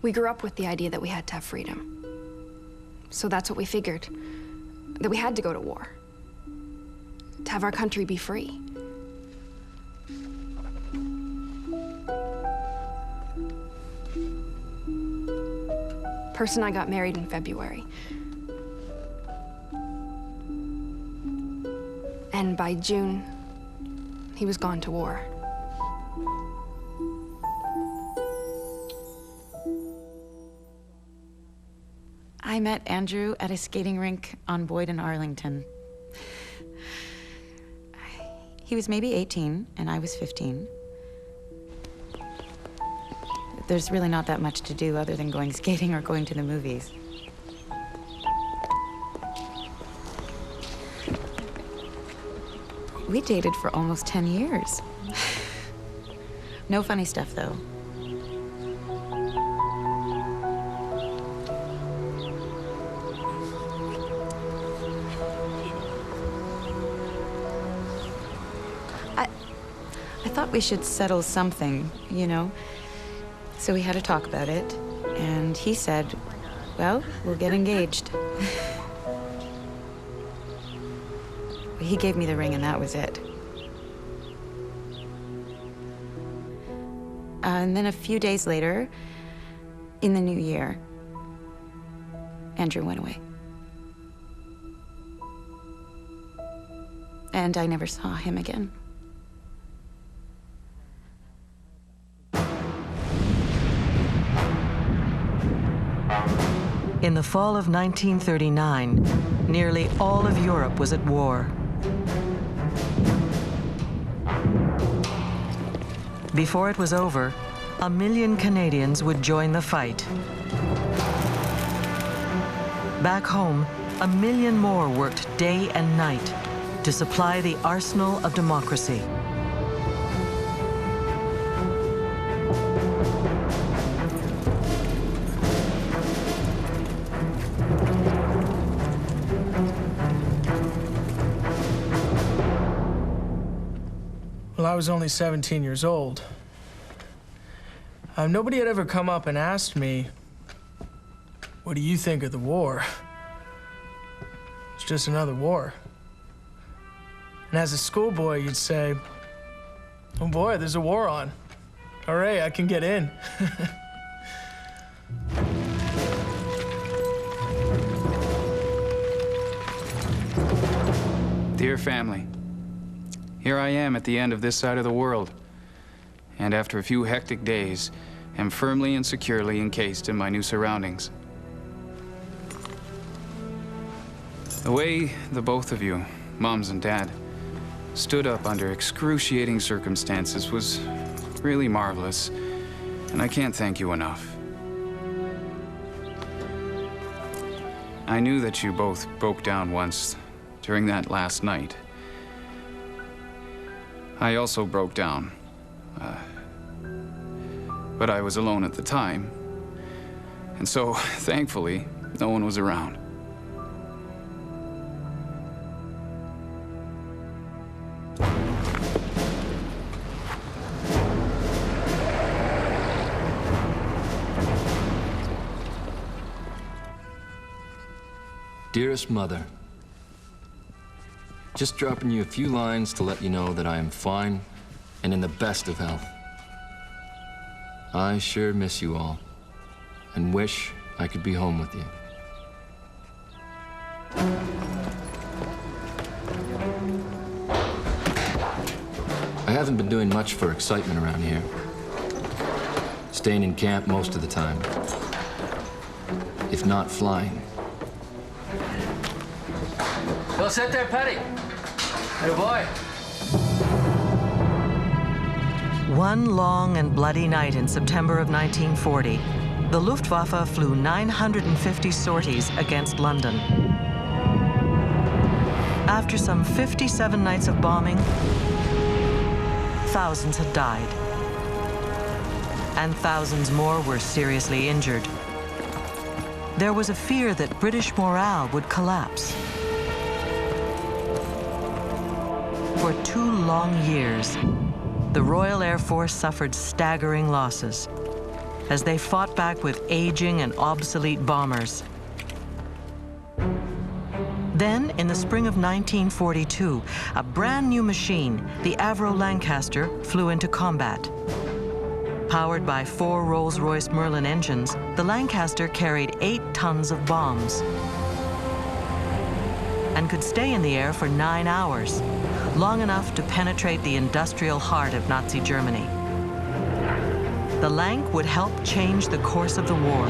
We grew up with the idea that we had to have freedom. So that's what we figured, that we had to go to war, to have our country be free. Percy and I got married in February. And by June, he was gone to war. I met Andrew at a skating rink on Boyd and Arlington. He was maybe 18, and I was 15. There's really not that much to do other than going skating or going to the movies. We dated for almost 10 years. No funny stuff, though. I thought we should settle something, you know? So we had to talk about it, and he said, well, we'll get engaged. He gave me the ring, and that was it. And then a few days later, in the new year, Andrew went away. And I never saw him again. In the fall of 1939, nearly all of Europe was at war. Before it was over, 1 million Canadians would join the fight. Back home, 1 million more worked day and night to supply the arsenal of democracy. Well, I was only 17 years old. Nobody had ever come up and asked me, what do you think of the war? It's just another war. And as a schoolboy, you'd say, oh boy, there's a war on. Hooray, I can get in. Dear family, here I am at the end of this side of the world, and after a few hectic days, am firmly and securely encased in my new surroundings. The way the both of you, Moms and Dad, stood up under excruciating circumstances was really marvelous, and I can't thank you enough. I knew that you both broke down once during that last night. I also broke down, but I was alone at the time, and so, thankfully, no one was around. Dearest Mother, just dropping you a few lines to let you know that I am fine and in the best of health. I sure miss you all and wish I could be home with you. I haven't been doing much for excitement around here. Staying in camp most of the time, if not flying. Go sit there, Petty. Hey, boy. One long and bloody night in September of 1940, the Luftwaffe flew 950 sorties against London. After some 57 nights of bombing, thousands had died, and thousands more were seriously injured. There was a fear that British morale would collapse. For 2 long years, the Royal Air Force suffered staggering losses. as they fought back with aging and obsolete bombers. Then, in the spring of 1942, a brand new machine, the Avro Lancaster, flew into combat. Powered by 4 Rolls-Royce Merlin engines, the Lancaster carried 8 tons of bombs and could stay in the air for 9 hours, long enough to penetrate the industrial heart of Nazi Germany. The Lank would help change the course of the war.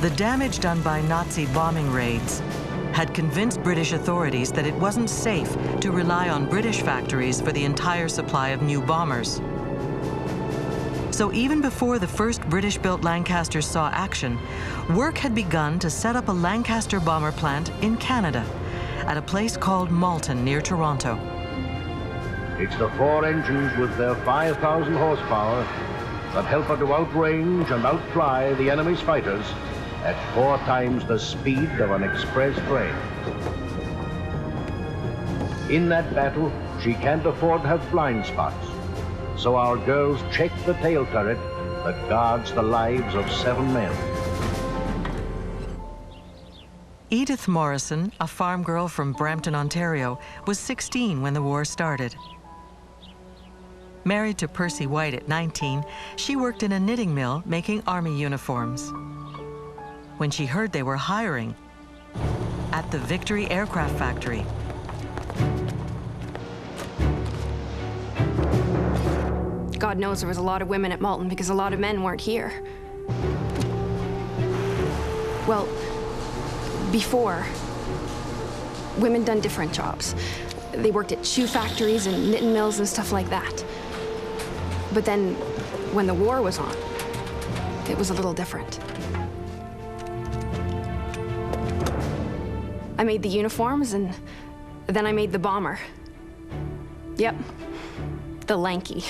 The damage done by Nazi bombing raids had convinced British authorities that it wasn't safe to rely on British factories for the entire supply of new bombers. So even before the first British-built Lancasters saw action, work had begun to set up a Lancaster bomber plant in Canada at a place called Malton near Toronto. It's the 4 engines with their 5,000 horsepower that help her to outrange and outfly the enemy's fighters at 4 times the speed of an express train. In that battle, she can't afford to have blind spots, so our girls check the tail turret that guards the lives of 7 men. Edith Morrison, a farm girl from Brampton, Ontario, was 16 when the war started. Married to Percy White at 19, she worked in a knitting mill making army uniforms. When she heard they were hiring at the Victory Aircraft Factory. God knows there was a lot of women at Malton because a lot of men weren't here. Well, before, women done different jobs. They worked at shoe factories and knitting mills and stuff like that. But then, when the war was on, it was a little different. I made the uniforms, and then I made the bomber. Yep, the Lanky.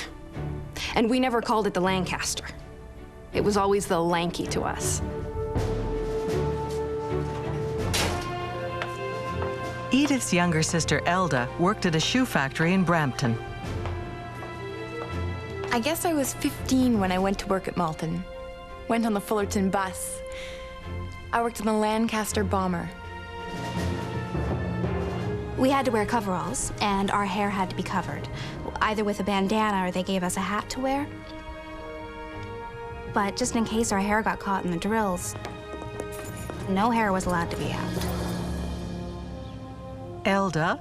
And we never called it the Lancaster. It was always the Lanky to us. Edith's younger sister, Elda, worked at a shoe factory in Brampton. I guess I was 15 when I went to work at Malton. Went on the Fullerton bus. I worked in the Lancaster bomber. We had to wear coveralls, and our hair had to be covered, either with a bandana or they gave us a hat to wear. But just in case our hair got caught in the drills, no hair was allowed to be out. Elda,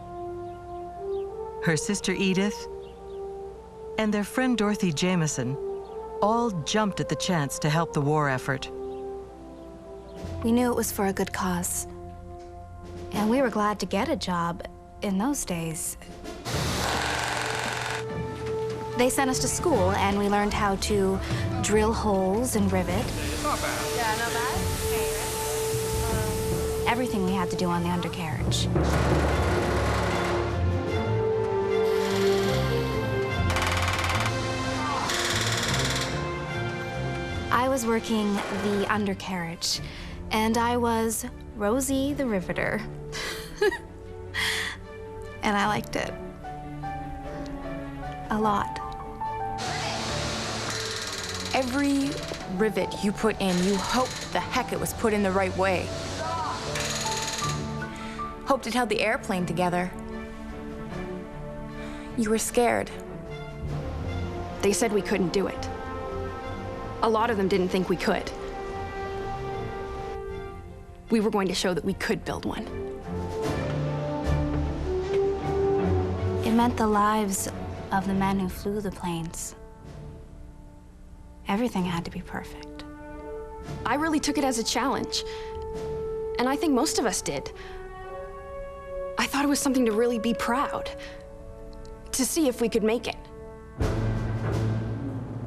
her sister Edith, and their friend Dorothy Jameson all jumped at the chance to help the war effort. We knew it was for a good cause. And we were glad to get a job in those days. They sent us to school, and we learned how to drill holes and rivet. Not bad. Yeah, not bad? Okay. Everything we had to do on the undercarriage. I was working the undercarriage, and I was Rosie the Riveter. And I liked it. A lot. Every rivet you put in, you hoped the heck it was put in the right way. Hoped it held the airplane together. You were scared. They said we couldn't do it. A lot of them didn't think we could. We were going to show that we could build one. It meant the lives of the men who flew the planes. Everything had to be perfect. I really took it as a challenge. And I think most of us did. I thought it was something to really be proud. To see if we could make it.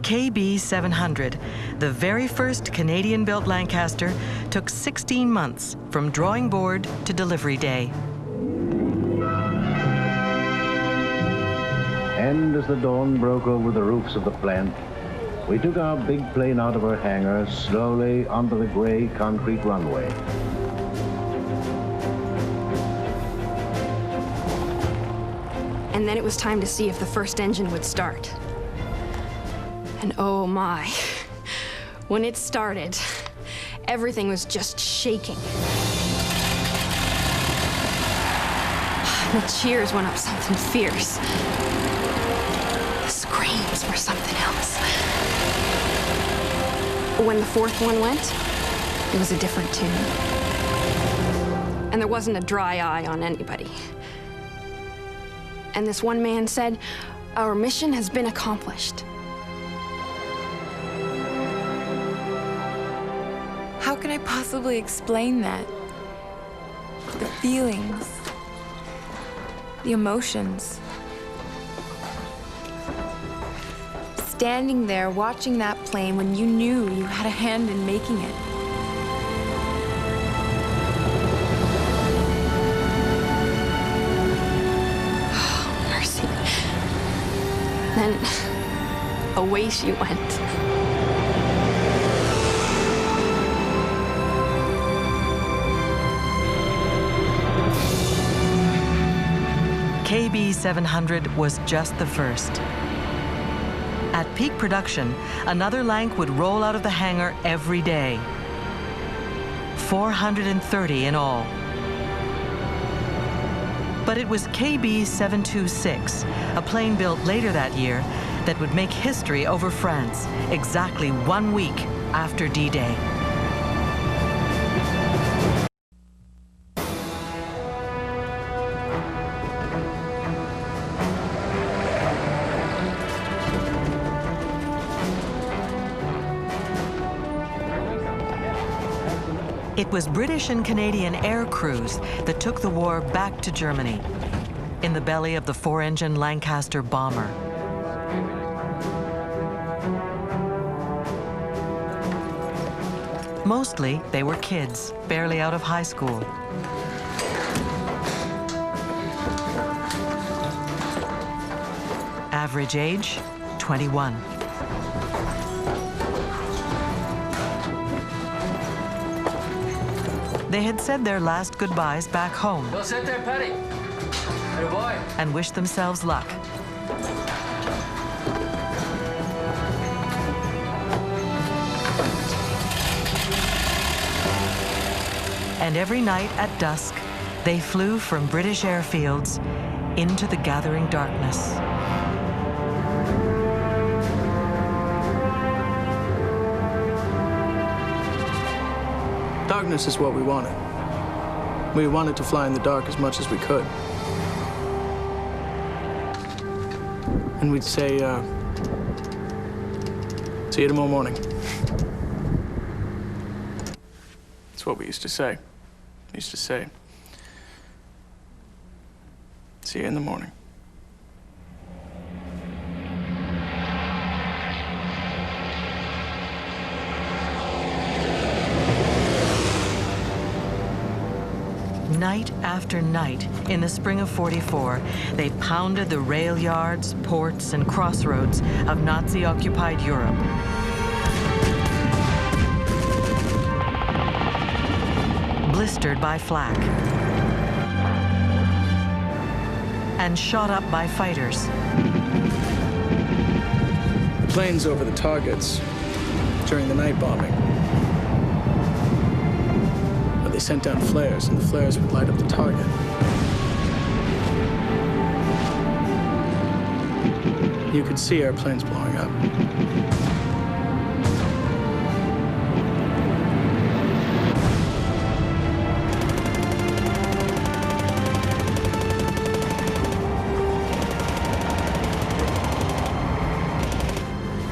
KB 700, the very first Canadian-built Lancaster, took 16 months from drawing board to delivery day. And as the dawn broke over the roofs of the plant, we took our big plane out of her hangar slowly onto the gray concrete runway. And then it was time to see if the first engine would start. And oh my, when it started, everything was just shaking. The cheers went up something fierce. The screams were something else. When the fourth one went, it was a different tune. And there wasn't a dry eye on anybody. And this one man said, "Our mission has been accomplished." How can I possibly explain that? The feelings, the emotions. Standing there watching that plane when you knew you had a hand in making it. Oh, mercy. Then away she went. KB-700 was just the first. At peak production, another Lanc would roll out of the hangar every day. 430 in all. But it was KB-726, a plane built later that year, that would make history over France exactly 1 week after D-Day. It was British and Canadian air crews that took the war back to Germany, in the belly of the 4-engine Lancaster bomber. Mostly, they were kids, barely out of high school. Average age, 21. They had said their last goodbyes back home Go sit there, Petty. Good boy. and wished themselves luck. And every night at dusk, they flew from British airfields into the gathering darkness. Darkness is what we wanted. We wanted to fly in the dark as much as we could. And we'd say, see you tomorrow morning. That's what we used to say. We used to say, see you in the morning. Night after night, in the spring of '44, they pounded the rail yards, ports, and crossroads of Nazi-occupied Europe. Blistered by flak. And shot up by fighters. The planes over the targets during the night bombing. They sent down flares, and the flares would light up the target. You could see airplanes blowing up.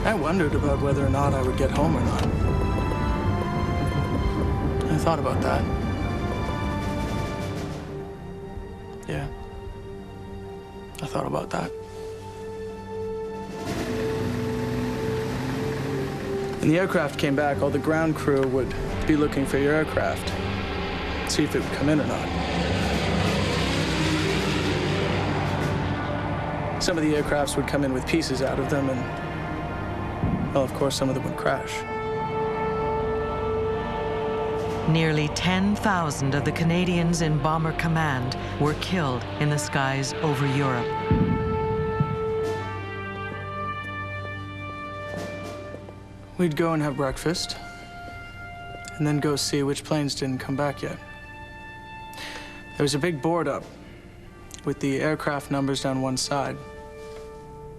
I wondered about whether or not I would get home or not. I thought about that. Yeah. I thought about that. When the aircraft came back, all the ground crew would be looking for your aircraft, see if it would come in or not. Some of the aircrafts would come in with pieces out of them, and, well, of course, some of them would crash. Nearly 10,000 of the Canadians in Bomber Command were killed in the skies over Europe. We'd go and have breakfast, and then go see which planes didn't come back yet. There was a big board up with the aircraft numbers down one side.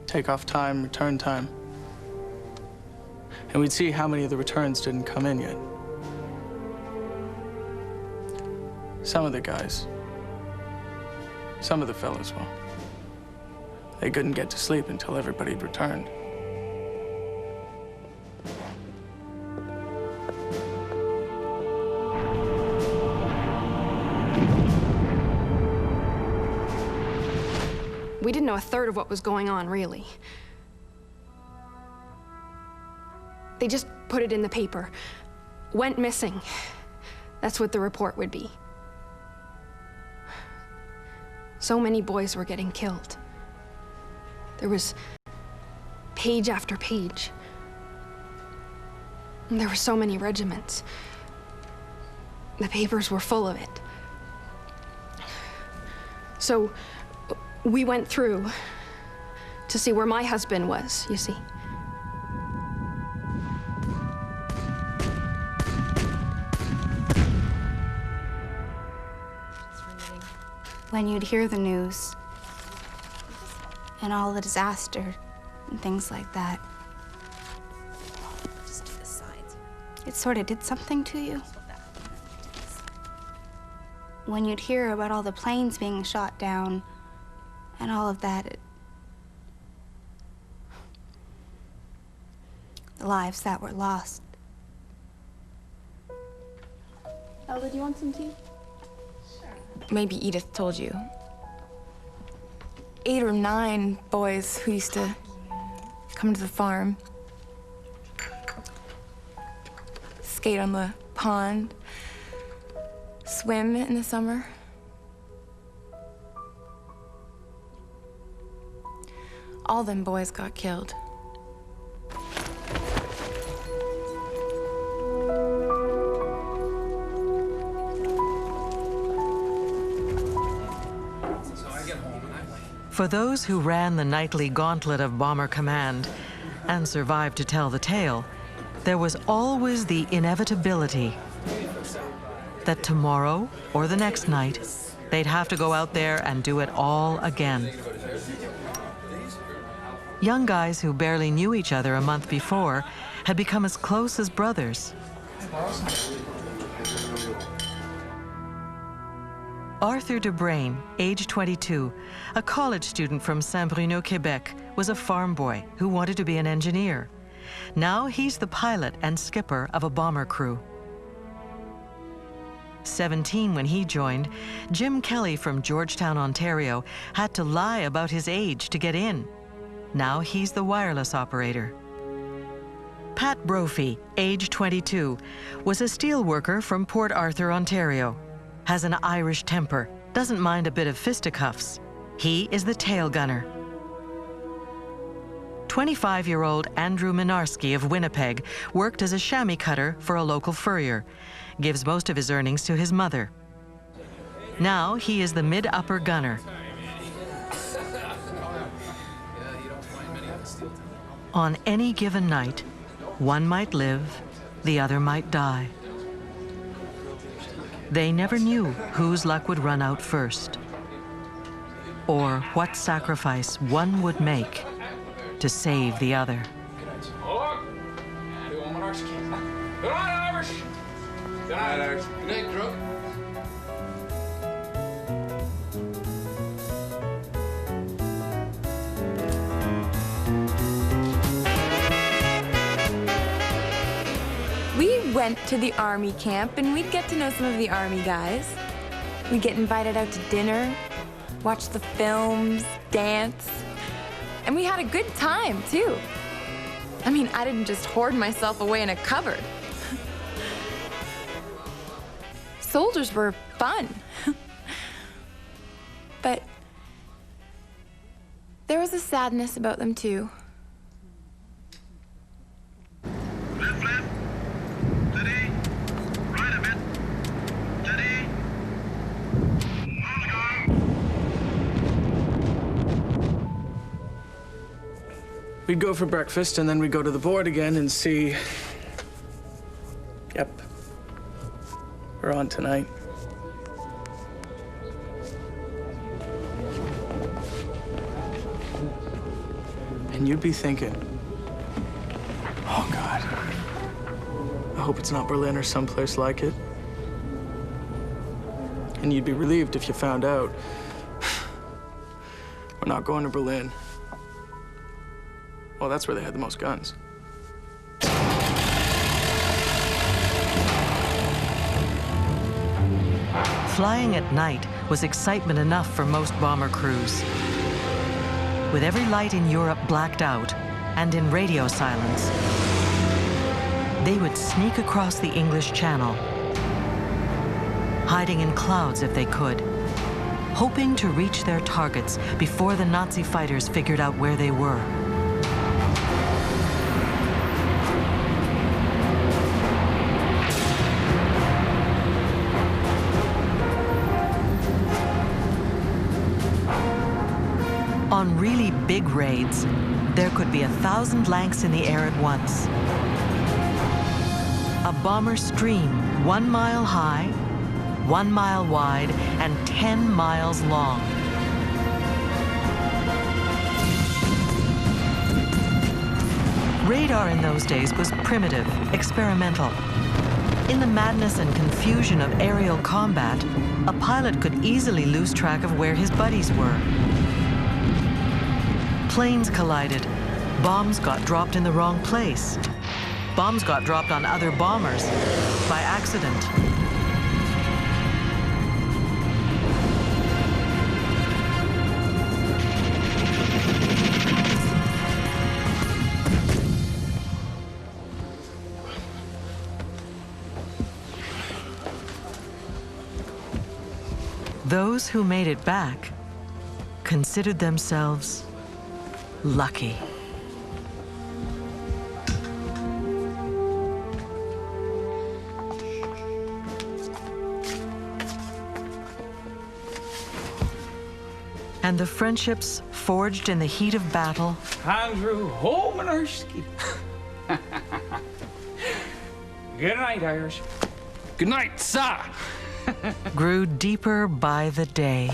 Takeoff time, return time. And we'd see how many of the returns didn't come in yet. Some of the guys, some of the fellas, well, they couldn't get to sleep until everybody had returned. We didn't know a third of what was going on, really. They just put it in the paper. Went missing. That's what the report would be. So many boys were getting killed. There was page after page. And there were so many regiments. The papers were full of it. So we went through to see where my husband was, you see. When you'd hear the news and all the disaster and things like that, it sort of did something to you. When you'd hear about all the planes being shot down and all of that, the lives that were lost. Elda, do you want some tea? Maybe Edith told you. 8 or 9 boys who used to come to the farm, skate on the pond, swim in the summer. All them boys got killed. For those who ran the nightly gauntlet of Bomber Command and survived to tell the tale, there was always the inevitability that tomorrow or the next night, they'd have to go out there and do it all again. Young guys who barely knew each other a month before had become as close as brothers. Arthur Debrain, age 22, a college student from Saint-Bruno, Quebec, was a farm boy who wanted to be an engineer. Now he's the pilot and skipper of a bomber crew. 17 when he joined, Jim Kelly from Georgetown, Ontario, had to lie about his age to get in. Now he's the wireless operator. Pat Brophy, age 22, was a steel worker from Port Arthur, Ontario. Has an Irish temper, doesn't mind a bit of fisticuffs. He is the tail gunner. 25-year-old Andrew Mynarski of Winnipeg worked as a chamois cutter for a local furrier, gives most of his earnings to his mother. Now he is the mid-upper gunner. On any given night, one might live, the other might die. They never knew whose luck would run out first, or what sacrifice one would make to save the other. Good night, Irish. Good night, Irish. Good night, Crook. We went to the army camp and we'd get to know some of the army guys. We'd get invited out to dinner, watch the films, dance, and we had a good time, too. I mean, I didn't just hoard myself away in a cupboard. Soldiers were fun. But there was a sadness about them, too. Left, left. Steady. Right a bit. Steady. All go. 1 We'd go for breakfast, and then we'd go to the board again and see... Yep. We're on tonight. And you'd be thinking, oh, God, I hope it's not Berlin or someplace like it. And you'd be relieved if you found out we're not going to Berlin. Well, that's where they had the most guns. Flying at night was excitement enough for most bomber crews. With every light in Europe blacked out and in radio silence, they would sneak across the English Channel, hiding in clouds if they could, hoping to reach their targets before the Nazi fighters figured out where they were. On really big raids, there could be 1,000 Lancs in the air at once. A bomber stream 1 mile high, 1 mile wide, and 10 miles long. Radar in those days was primitive, experimental. In the madness and confusion of aerial combat, a pilot could easily lose track of where his buddies were. Planes collided. Bombs got dropped in the wrong place. Bombs got dropped on other bombers by accident. Those who made it back considered themselves lucky. And the friendships forged in the heat of battle. Andrew Mynarski. Good night, Irish. Good night, sir. Grew deeper by the day.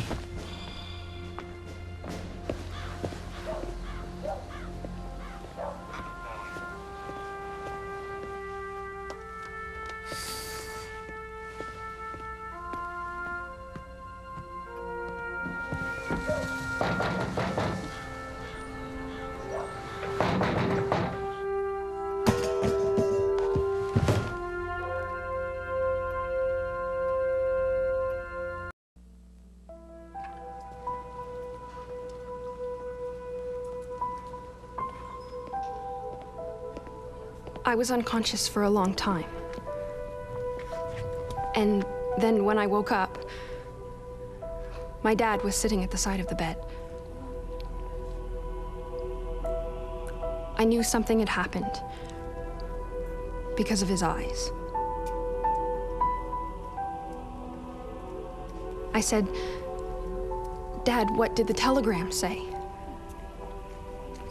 I was unconscious for a long time. And then when I woke up, my dad was sitting at the side of the bed. I knew something had happened because of his eyes. I said, "Dad, what did the telegram say?"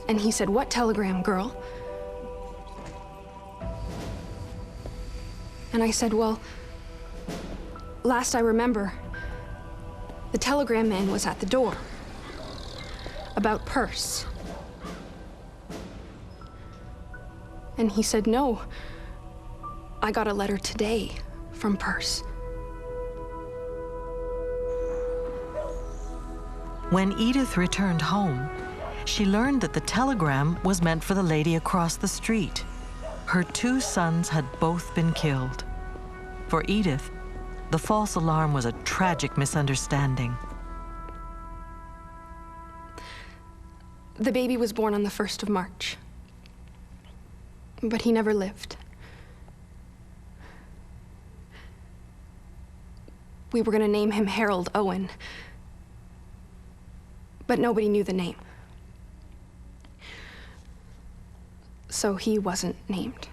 And he said, "What telegram, girl?" And I said, "Well, last I remember, the telegram man was at the door about Perce." And he said, "No, I got a letter today from Perce." When Edith returned home, she learned that the telegram was meant for the lady across the street. Her 2 sons had both been killed. For Edith, the false alarm was a tragic misunderstanding. The baby was born on the 1st of March, but he never lived. We were going to name him Harold Owen, but nobody knew the name. So he wasn't named.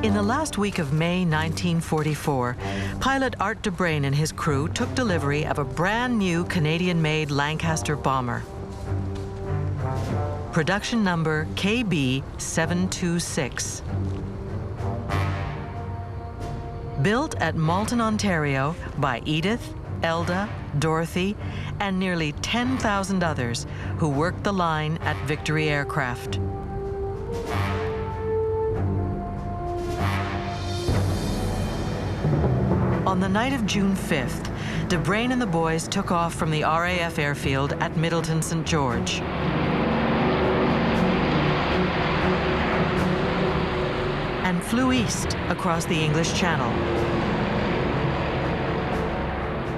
In the last week of May 1944, pilot Art de Brain and his crew took delivery of a brand new Canadian-made Lancaster bomber. Production number KB-726. Built at Malton, Ontario by Edith, Elda, Dorothy, and nearly 10,000 others who worked the line at Victory Aircraft. On the night of June 5th, de Brain and the boys took off from the RAF airfield at Middleton, St. George. And flew east across the English Channel.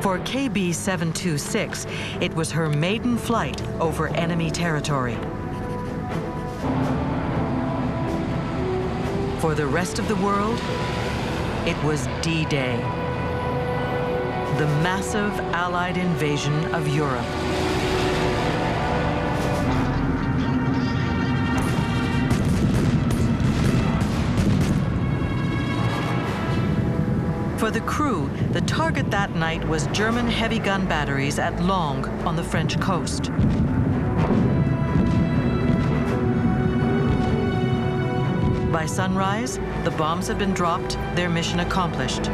For KB-726, it was her maiden flight over enemy territory. For the rest of the world, it was D-Day, the massive Allied invasion of Europe. For the crew, the target that night was German heavy gun batteries at Langres on the French coast. By sunrise, the bombs had been dropped, their mission accomplished.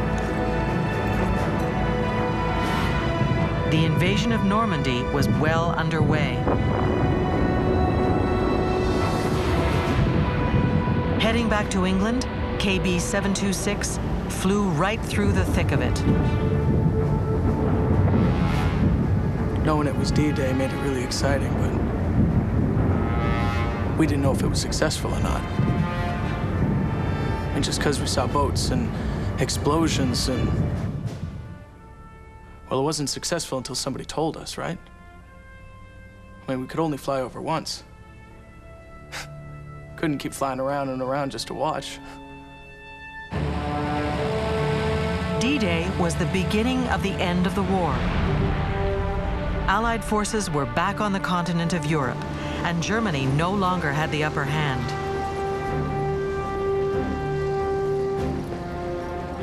The invasion of Normandy was well underway. Heading back to England, KB-726 flew right through the thick of it. Knowing it was D-Day made it really exciting, but we didn't know if it was successful or not. And just because we saw boats and explosions and... well, it wasn't successful until somebody told us, right? I mean, we could only fly over once. Couldn't keep flying around and around just to watch. D-Day was the beginning of the end of the war. Allied forces were back on the continent of Europe, and Germany no longer had the upper hand.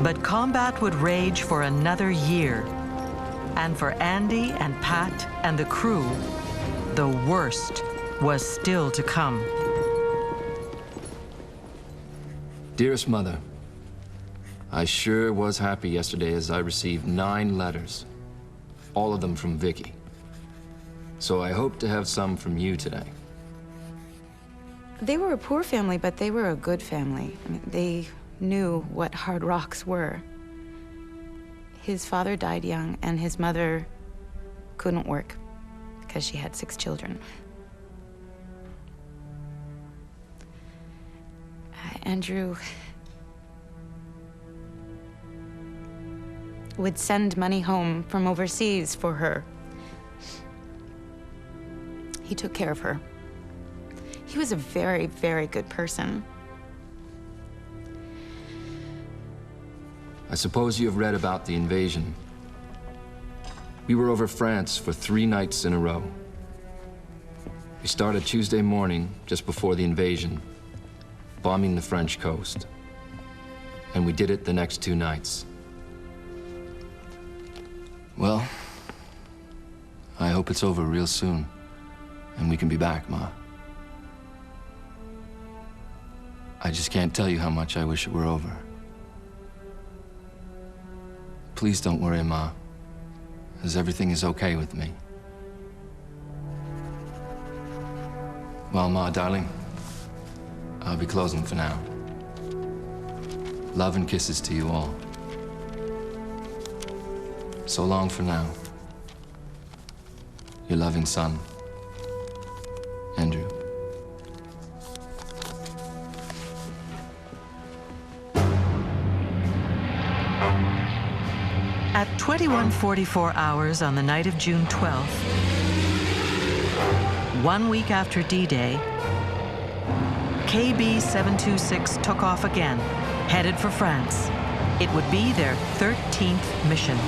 But combat would rage for another year. And for Andy and Pat and the crew, the worst was still to come. Dearest Mother, I sure was happy yesterday as I received 9 letters, all of them from Vicky. So I hope to have some from you today. They were a poor family, but they were a good family. I mean, they knew what hard rocks were. His father died young, and his mother couldn't work because she had 6 children. Andrew would send money home from overseas for her. He took care of her. He was a very, very good person. I suppose you have read about the invasion. We were over France for 3 nights in a row. We started Tuesday morning, just before the invasion, bombing the French coast. And we did it the next 2 nights. Well, I hope it's over real soon, and we can be back, Ma. I just can't tell you how much I wish it were over. Please don't worry, Ma, as everything is okay with me. Well, Ma, darling, I'll be closing for now. Love and kisses to you all. So long for now. Your loving son, Andrew. At 21:44 hours on the night of June 12th, 1 week after D-Day, KB-726 took off again, headed for France. It would be their 13th mission.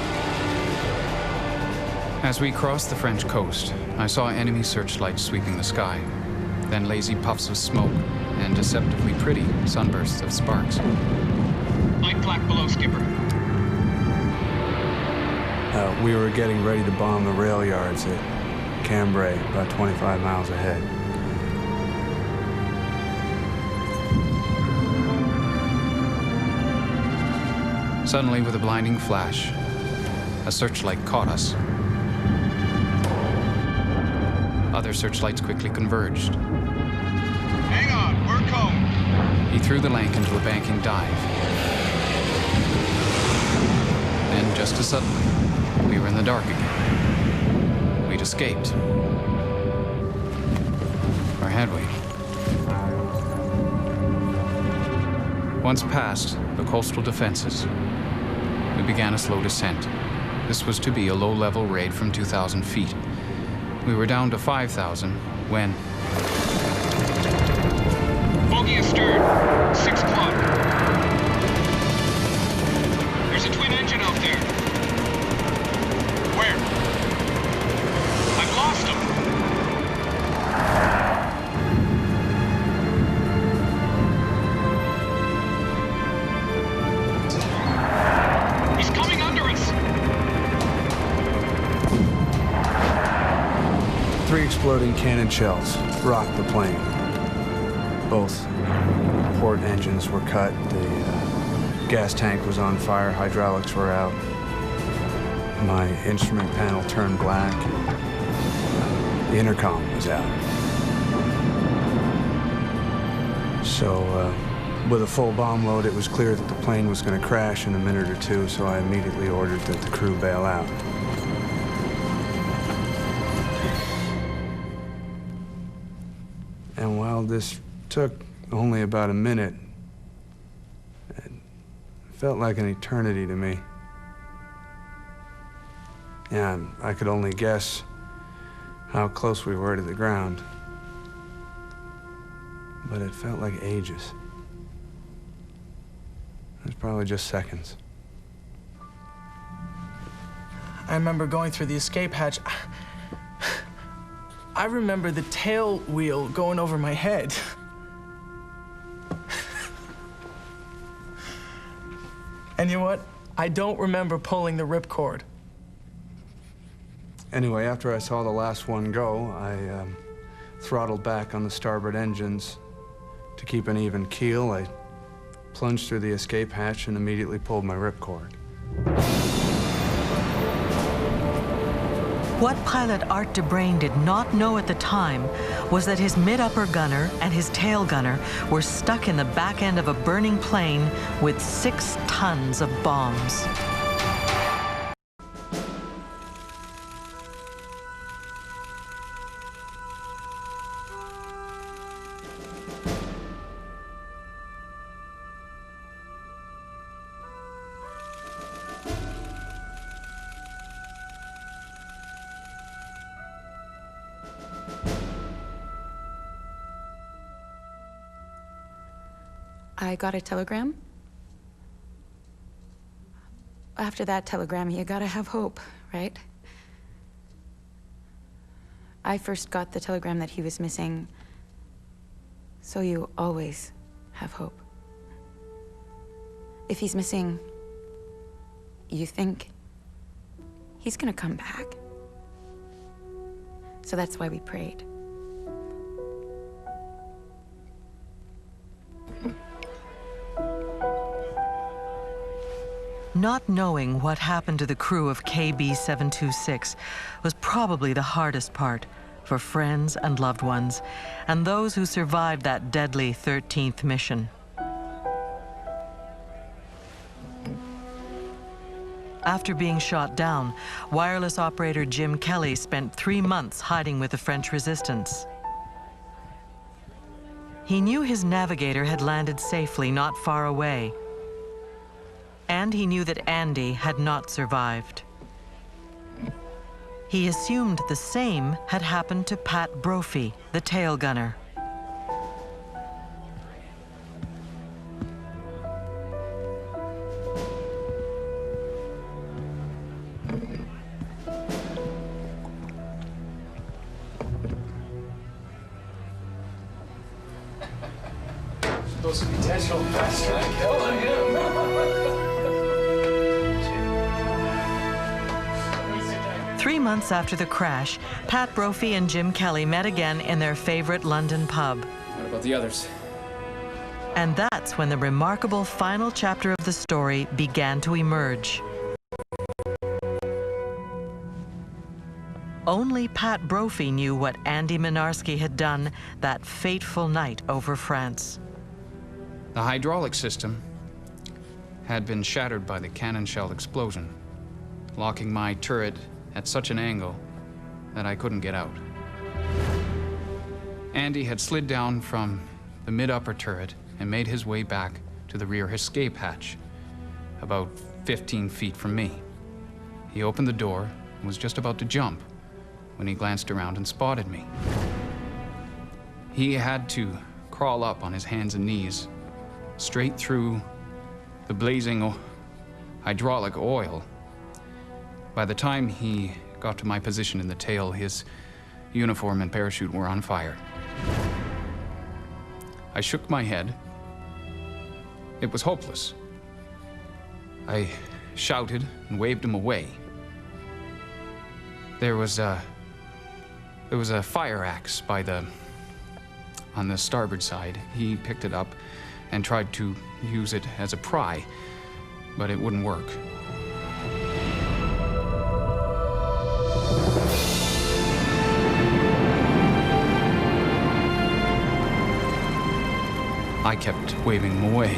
As we crossed the French coast, I saw enemy searchlights sweeping the sky, then lazy puffs of smoke and deceptively pretty sunbursts of sparks. Light flak below, skipper. We were getting ready to bomb the rail yards at Cambrai, about 25 miles ahead. Suddenly, with a blinding flash, a searchlight caught us. Other searchlights quickly converged. Hang on, we're coming. He threw the Lank into a banking dive. Then, just as suddenly, we were in the dark again. We'd escaped. Or had we? Once past the coastal defenses, we began a slow descent. This was to be a low-level raid from 2,000 feet. We were down to 5,000 when... Bogey astern, 6 o'clock. There's a twin engine out there. Where? I've lost him. He's coming under us. 3 exploding cannon shells rocked the plane. Both port engines were cut, the gas tank was on fire, hydraulics were out. My instrument panel turned black. The intercom was out. So, with a full bomb load, it was clear that the plane was going to crash in a minute or two, so I immediately ordered that the crew bail out. And while this took only about a minute, it felt like an eternity to me. Yeah, I could only guess how close we were to the ground, but it felt like ages. It was probably just seconds. I remember going through the escape hatch. I remember the tail wheel going over my head. And you know what? I don't remember pulling the ripcord. Anyway, after I saw the last one go, I throttled back on the starboard engines. To keep an even keel, I plunged through the escape hatch and immediately pulled my ripcord. What pilot Art DeBrain did not know at the time was that his mid-upper gunner and his tail gunner were stuck in the back end of a burning plane with 6 tons of bombs. I got a telegram. After that telegram, you gotta have hope, right? I first got the telegram that he was missing, so you always have hope. If he's missing, you think he's gonna come back. So that's why we prayed. Not knowing what happened to the crew of KB-726 was probably the hardest part for friends and loved ones, and those who survived that deadly 13th mission. After being shot down, wireless operator Jim Kelly spent 3 months hiding with the French resistance. He knew his navigator had landed safely not far away, and he knew that Andy had not survived. He assumed the same had happened to Pat Brophy, the tail gunner. Supposed to be dead so fast. I killed him. 3 months after the crash, Pat Brophy and Jim Kelly met again in their favorite London pub. What about the others? And that's when the remarkable final chapter of the story began to emerge. Only Pat Brophy knew what Andy Mynarski had done that fateful night over France. The hydraulic system had been shattered by the cannon shell explosion, locking my turret at such an angle that I couldn't get out. Andy had slid down from the mid-upper turret and made his way back to the rear escape hatch, about 15 feet from me. He opened the door and was just about to jump when he glanced around and spotted me. He had to crawl up on his hands and knees, straight through the blazing hydraulic oil. By the time he got to my position in the tail, his uniform and parachute were on fire. I shook my head. It was hopeless. I shouted and waved him away. There was a fire axe on the starboard side. He picked it up and tried to use it as a pry, but it wouldn't work. I kept waving him away.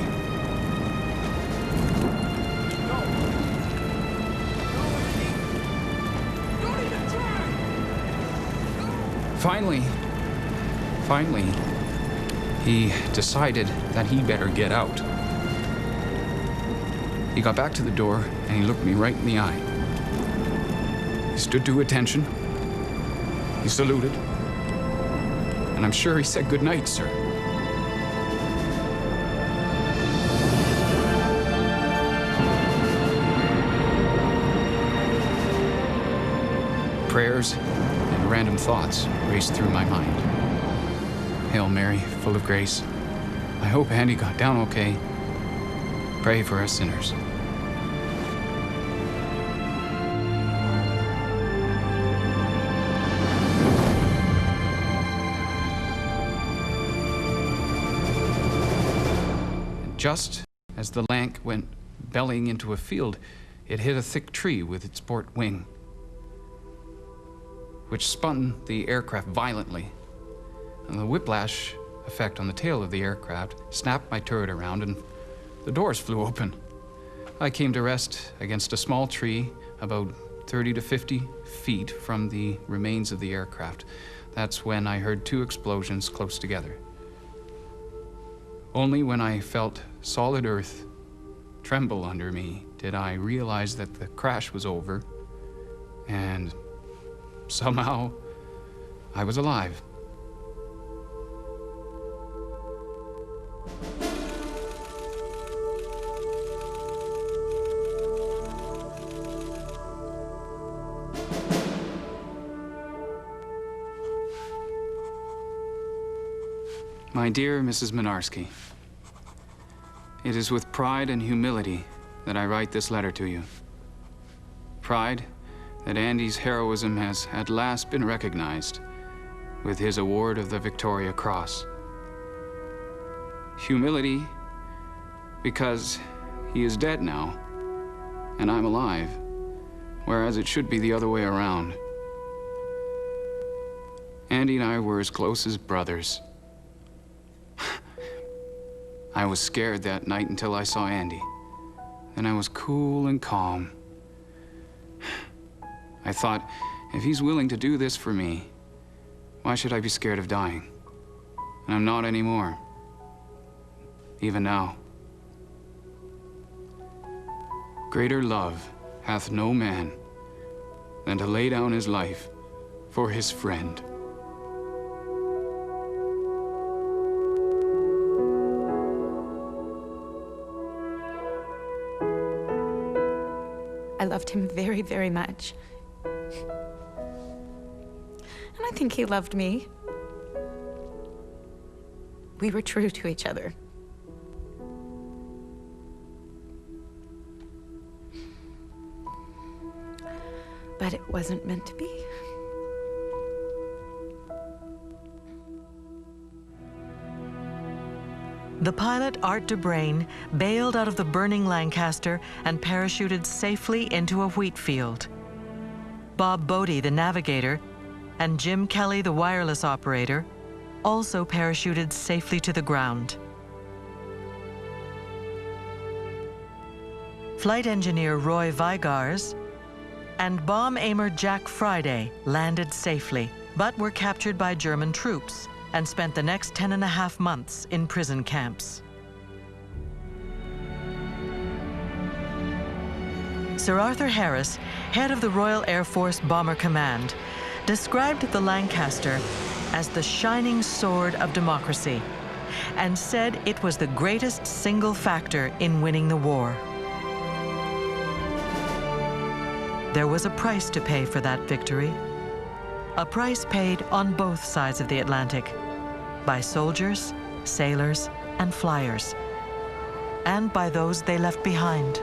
Finally, he decided that he better get out. He got back to the door and he looked me right in the eye. He stood to attention. He saluted. And I'm sure he said, "Good night, sir." Prayers and random thoughts raced through my mind. Hail Mary, full of grace. I hope Andy got down okay. Pray for us sinners. And just as the Lanc went bellying into a field, it hit a thick tree with its port wing, which spun the aircraft violently. And the whiplash effect on the tail of the aircraft snapped my turret around and the doors flew open. I came to rest against a small tree about 30 to 50 feet from the remains of the aircraft. That's when I heard 2 explosions close together. Only when I felt solid earth tremble under me did I realize that the crash was over and somehow I was alive. My dear Mrs. Mynarski, it is with pride and humility that I write this letter to you. Pride that Andy's heroism has at last been recognized with his award of the Victoria Cross. Humility because he is dead now and I'm alive, whereas it should be the other way around. Andy and I were as close as brothers. I was scared that night until I saw Andy. Then I was cool and calm. I thought, if he's willing to do this for me, why should I be scared of dying? And I'm not anymore. Even now. Greater love hath no man than to lay down his life for his friend. I loved him very, very much. And I think he loved me. We were true to each other. but it wasn't meant to be. The pilot, Art DeBrain, bailed out of the burning Lancaster and parachuted safely into a wheat field. Bob Bodie, the navigator, and Jim Kelly, the wireless operator, also parachuted safely to the ground. Flight engineer Roy Vigars and bomb aimer Jack Friday landed safely, but were captured by German troops and spent the next 10.5 months in prison camps. Sir Arthur Harris, head of the Royal Air Force Bomber Command, described the Lancaster as the shining sword of democracy and said it was the greatest single factor in winning the war. There was a price to pay for that victory. A price paid on both sides of the Atlantic by soldiers, sailors, and flyers, and by those they left behind.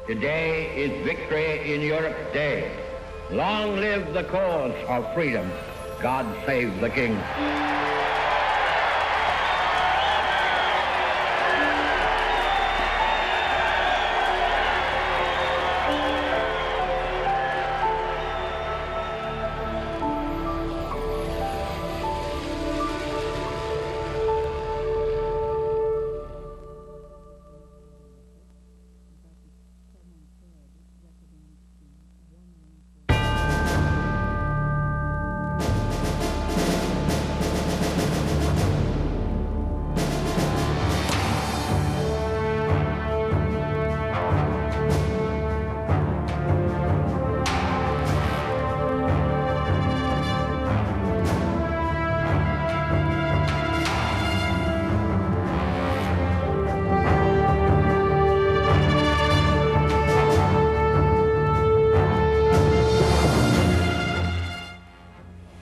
Today is Victory in Europe Day. Long live the cause of freedom. God save the King.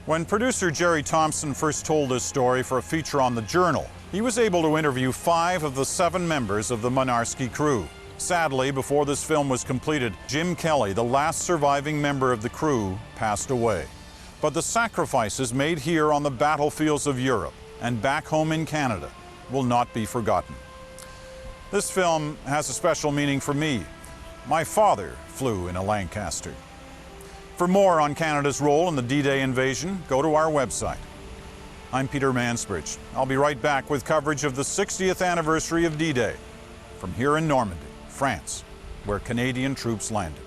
When producer Jerry Thompson first told this story for a feature on the Journal, he was able to interview 5 of the 7 members of the Mynarski crew. Sadly, before this film was completed, Jim Kelly, the last surviving member of the crew, passed away. But the sacrifices made here on the battlefields of Europe and back home in Canada will not be forgotten. This film has a special meaning for me. My father flew in a Lancaster. For more on Canada's role in the D-Day invasion, go to our website. I'm Peter Mansbridge. I'll be right back with coverage of the 60th anniversary of D-Day from here in Normandy, France, where Canadian troops landed.